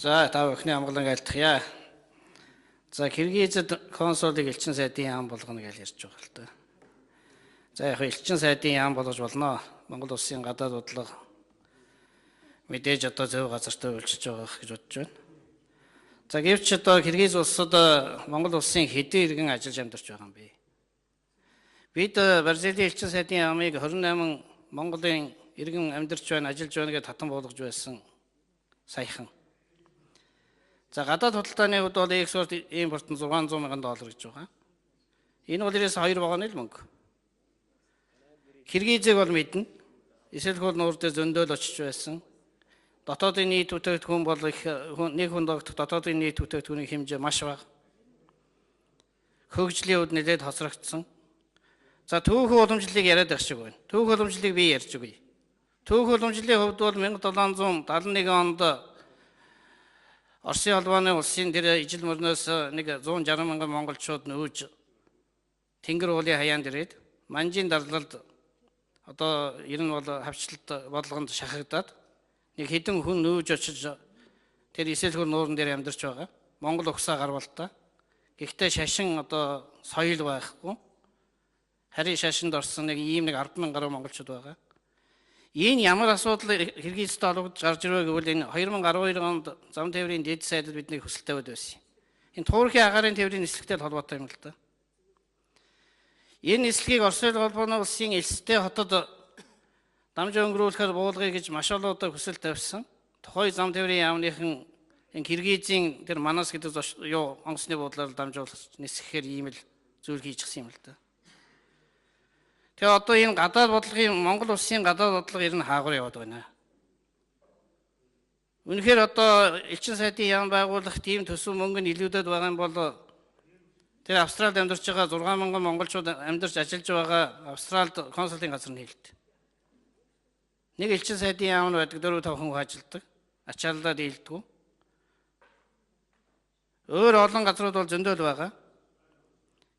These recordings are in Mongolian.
За та бүхний амгалан айлтгая. За Киргизд консулыг элчин сайдын яам болгоно гэж ярьж байгаа л да. За яг элчин сайдын яам болгож болно. Монгол улсын гадаад бодлого мэдээж одоо зөв газарт үйлчилж байгаа гэж бодож байна. За гэвч одоо Киргиз улсад Монгол улсын хэдэн иргэн ажиллаж амьдарч байгаа юм бэ? Бид Бразилийн элчин сайдын яамыг 28 Монголын иргэн амьдарч байна, ажиллаж байна гэж татан болгож байсан саяхан. За гадаад худалдааны хувьд бол экспорт импорт нь $600 мянган гэж байгаа. Энэ бол ерөөс 2 вагоны л мөнгө. Киргизийг бол мэднэ. Эсвэл хөл нуур дээр зөндөөл очиж байсан. Дотоодын нийт бүтээгдэхүүн бол нэг хүн догт дотоодын нийт бүтээгдэхүүний хэмжээ маш бага. Хөгжлийн хувьд нэлээд хоцрогдсон. За түүх уламжлалыг яриад байх шиг байна. Түүх уламжлалыг би ярьж өгье. Түүх уламжлалын хувьд бол 1771 онд Оросын албаны улсын дээр ижил мөрнөөс нэг 160 мянган монголчууд нүүж Тэнгэр уулын хаяанд ирээд Манжийн дарлалд одоо ер нь бол хавчлалт бодлогонд шахагдаад нэг хэдэн хүн нүүж очиж тэр Исэлхүр нууран дээр амьдарч байгаа. Монгол угсаа гарвалтай. Гэхдээ шашин одоо соёл байхгүй. Харин шашинд орсон нэг 10,000 гаруй монголчууд байгаа. Энэ ямар асуудал Киргизд олгож гарч ирвэ гэвэл энэ 2012 онд зам тээврийн дэд сайдад бидний хүсэлт тавиад байсан. Энэ туурхийн агаарын тээврийн нислэгтэй холбоотой юм л да. Энэ нислэгийг Оросын улбаны улсын элстэй хотод дамжин өнгөрүүлэхээр буулгая гэж маш олон удаа хүсэлт тавьсан. Тухай зам тээврийн яамныхан энэ Киргизийн тэр Манас гэдэг онгоцны буудлаар дамжуулах нисгэхээр ийм л зүйл хийж гсэн юм л да. Тэгээ одоо энэ гадаад бодлогын Монгол улсын гадаад бодлого ер нь хаагур яваад байна. Үнэхээр одоо элчин сайдын яам байгуулах тийм төсөв мөнгө нь илүүдэд байгаа юм бол тэр Австралид амьдарч байгаа 6 мянган монголчууд амьдарч ажиллаж байгаа Австралид консулын газар нь хэлдэг. Нэг элчин сайдын яам нь байдаг 4-5 хүн ажилладаг. Ачааллаад дийлдэг. Өөр олон газрууд бол зөндөөл байгаа.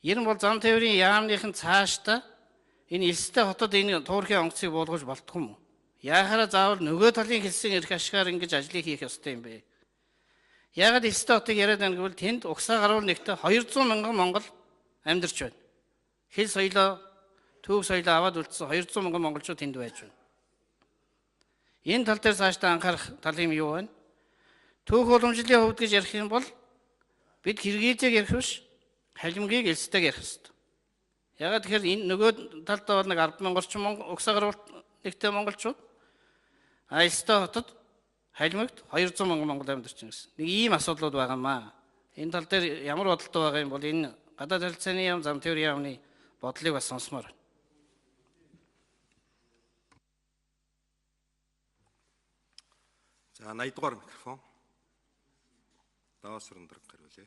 Ер нь бол зам тээврийн яамныхын цаашдаа энэ элстэй хотод энэ туурхийн онгоцыг буулгаж болтгүй юм. Яахаараа заавал нөгөө талын хэлсэн эрх ашгаар ингэж ажлыг хийх ёстой юм бэ? Яагаад элстэй хотыг яриад байна гэвэл тэнд угсаа гаруул нэгтээ 200 мянган монгол амьдарч байна. Хэл соёлоо, төв соёлоо аваад үлдсэн 200 мянган монголчууд тэнд байж байна. Энэ тал дээр цаашдаа анхаарах тал юм юу вэ? Түүх уламжлалын хувьд гэж ярих юм бол бид Киргизийг ярих биш, халимгийг элстэйг ярих ёстой. Ягаад тэгэхээр энэ нөгөө талдаа бол нэг 10,000 орчим угсаа гаруул нэгтэй монголчууд элстэй хотод халимагт 200 мянган монгол амьдарч байна гэсэн. Нэг ийм асуудлууд байгаа маа. Энэ тал дээр ямар бодолтой байгаа юм бол энэ гадаад харилцааны яам, зам тээврийн яамны бодлыг бас сонсомоор байна. За 80 дугаар микрофон. Даваас Сүрэндрэг хариулъя.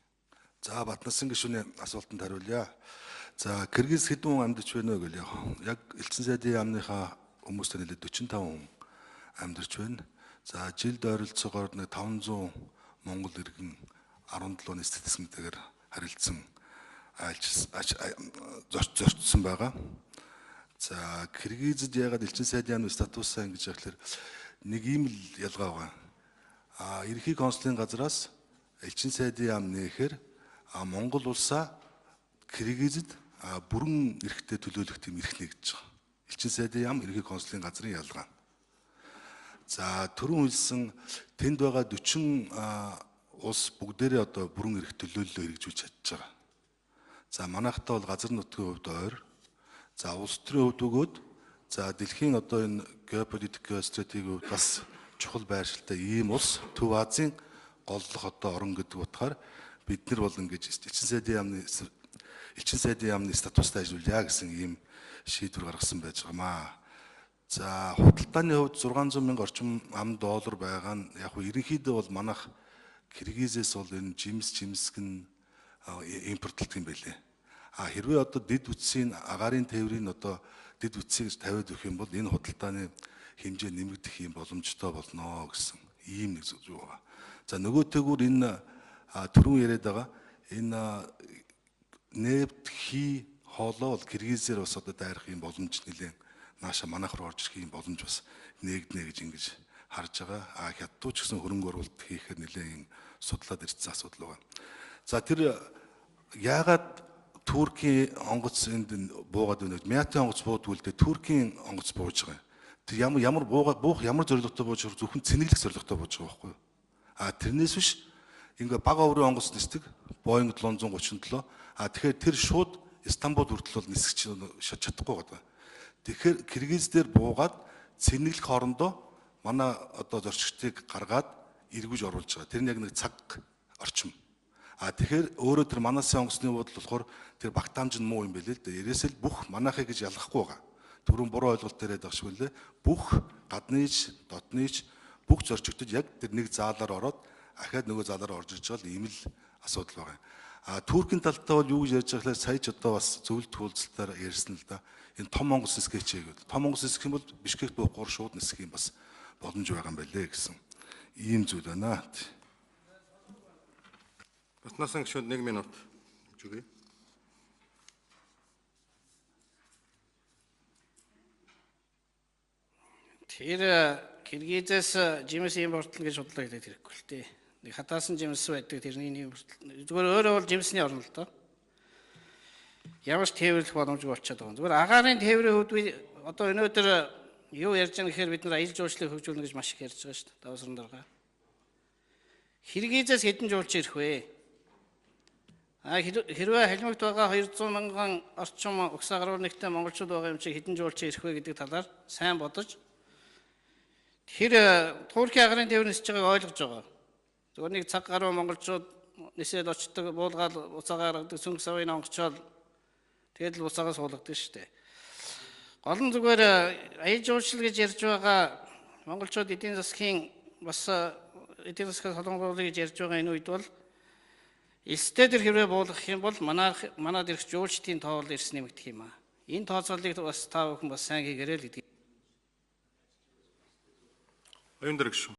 За Батнасан гишүүний асуултанд хариулъя. За Киргиз хэдэн хүн амьдарч байна вэ гэлээ. Яг элчин сайдын яамныхаа хүмүүстэй нэлээд 45 хүн амьдарч байна. За жилд ойролцоогоор нэг 500 монгол иргэн 17 оны статистикээр харилцсан зорчсон байгаа. За Киргизд ягаад элчин сайдын яамны статусаа ингэж яхахлаар нэг ийм л ялгаа байгаа. Ерхий консулын газраас элчин сайдын яам нээхээр Монгол улсаа Киргизд бүрэн эрхтэй төлөөлөх тийм эрх нэгдэж байгаа. Элчин сайдын яам ерхий консулын газрын ялгаа. За түрүүн хэлсэн тэнд байгаа 40 улс бүгдээрээ одоо бүрэн эрх төлөөллөө хэрэгжүүлж чадж байгаа. За манайхтаа бол газар нутгийн хувьд ойр. За улс төрийн хувьд өгөөд за дэлхийн одоо энэ геополитик стратегийн хувьд бас чухал байршилтай ийм улс Төв Азийн голлох одоо орон гэдэг утгаар бид нар бол ингэж элчин сайдын яамны статустай ажиллая гэсэн ийм шийдвэр гаргасан байж байгаамаа. За худалдааны хувьд 600 мянга орчим $. Байгаа нь яг хөө ерөнхийдөө бол манайх Киргизээс бол энэ жимсг нь импортлдог юм байлээ. Хэрвээ одоо дэд үтсийн агаарын тээврийн одоо дэд үтсийг тавиад өгөх юм бол энэ худалдааны хэмжээ нэмэгдэх юм боломжтой болно гэсэн ийм нэг зүйл байгаа. За нөгөөтэйгүр энэ түрүүн яриад байгаа энэ нефт хий хоолоо бол Киргизээр бас одоо дайрах юм боломж нэлээд нааша манайх руу орж ирэх юм боломж бас нээгднэ гэж ингэж харж байгаа. Хятадууд ч гэсэн хөрөнгө оруулалт хийхээр нэлээд судлаад ирсэн асуудал байна. За тэр яагаад Туркийн онгоц энд буугаад байна вэ? Мятын онгоц буудгүй л дээ Туркийн онгоц бууж байгаа. Тэр ямар буух ямар зорилготой бууж байгаа зөвхөн цэнэглэх зорилготой бууж байгаа байхгүй юу? Тэрнээс биш ингээ бага оврын онгоц нисдэг Boeing 737. Тэгэхээр тэр шууд Стамбул хүртэл бол нисгэж чадахгүй байгаа. Тэгэхээр Киргиз дээр буугаад цэнэглэх хоорондоо манай одоо зорчигчдыг гаргаад эргүүлж оруулж байгаа. Тэр нь яг нэг цаг орчим. Тэгэхээр өөрөө тэр манасын онгоцны бодол болохоор тэр багтаамж нь муу юм байлээ л дээ. Ерөөсөө л бүх манайхыг гэж ялгахгүй байгаа. Түрүүн буруу ойлголт яриад байгаа шиг үлээ. Бүх гадныч, дотныч бүх зорчигчдод яг тэр нэг заалаар ороод ахаад нөгөө заалаар орж иж байгаа ийм л асуудал байгаа. Туркийн талтай бол юу гэж ярьж байгаа гэхээр сая ч одоо бас зөвлөлт хуулцалтаар ярьсан л да. Энэ том онгоц нисгэж чигээд. Том онгоц нисгэх юм бол Бишкект буугаар шууд нисгэх юм бас боломж байгаа юм байлээ гэсэн ийм зүйл байна. Батнасан гүшүүд 1 минут өгье. Тэр Киргизээс жимс импортлно гэж бодлоо хэлээд хэрэггүй л дээ. Нэг хатаасан жимс байдаг тэрний импорт. Зүгээр өөрөө бол жимсний орно л доо. Ямар ч тээвэрлэх боломжгүй болчиход байгаа. Зүгээр агаарын тээврийн хувьд би одоо өнөөдөр юу ярьж байгаа гэхээр бид нар аялал жуулчлалыг хөгжүүлнэ гэж маш их ярьж байгаа шүү дээ. Давсран дараа. Киргизээс хэдэн жуулч ирэх вэ? Хэрвээ халимагт байгаа 200 мянган орчим угсаа гаруй нэгтэй монголчууд байгаа юм чи хэдэн жуулч ирэх вэ гэдэг талаар сайн бодож тэр Туркийн агаарын тээвэр нисэж байгааг ойлгож байгаа. Зөвхөн нэг цаг гаруй монголчууд нисээд очдог, буулгаад уцаагаа гаргадаг, сүнг савыг онгочоод тэгээд л уцаагаа суулгадаг шүү дээ. Гол нь зүгээр аялал жуулчлал гэж ярьж байгаа монголчууд эдийн засгийн бас эдийн засгийн солонгорлыг гэж ярьж байгаа энэ үед бол элстэй тэр хэрвээ буулгах юм бол манад ирэх жуулчдын тоо бол эрс нэмэгдэх юм аа. Энэ тооцооллыг бас та бүхэн бас сайн хийгээрэй л гэдэг. Оюун дэрэгш.